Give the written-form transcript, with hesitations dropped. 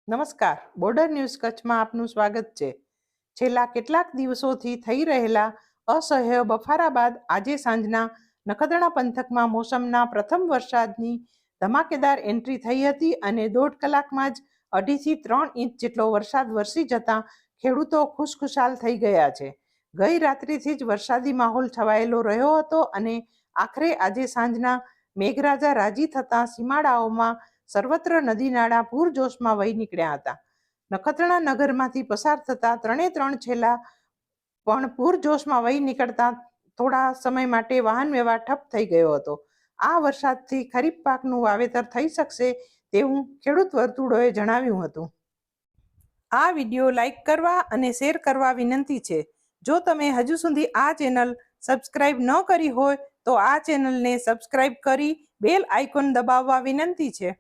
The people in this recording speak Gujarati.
નમસ્કાર, બોર્ડર ન્યૂઝ કચ્છમાં આપનું સ્વાગત છે. છેલ્લા કેટલાક દિવસોથી થઈ રહેલા અસહ્ય બફારા બાદ આજે સાંજના નખત્રાણા પંથકમાં મોસમના પ્રથમ વરસાદની ધમાકેદાર એન્ટ્રી થઈ હતી અને 1.5 કલાકમાં જ 2.5 થી 3 ઇંચ જેટલો વરસાદ વરસી જતા ખેડૂતો ખુશખુશાલ થઈ ગયા છે. ગઈ રાત્રિથી જ વરસાદી માહોલ છવાયેલો રહ્યો હતો અને આખરે આજે સાંજના મેઘરાજા રાજી થતા સીમાડાઓમાં સર્વત્ર નદી નાળા પૂરજોશમાં વહી નીકળ્યા હતા. નખત્રાણા નગરમાંથી પસાર થતા 3 છેલ્લા પણ પૂરજોશમાં વહી નીકળતા થોડા સમય માટે વાહન વ્યવહાર ઠપ થઈ ગયો હતો. આ વરસાદથી ખરીફ પાકનું વાવેતર થઈ શકશે તેવું ખેડૂત વર્તુળોએ જણાવ્યું હતું. આ વિડીયો લાઈક કરવા અને શેર કરવા વિનંતી છે. જો તમે હજુ સુધી આ ચેનલ સબસ્ક્રાઇબ ન કરી હોય તો આ ચેનલને સબસ્ક્રાઇબ કરી બેલ આઇકોન દબાવવા વિનંતી છે.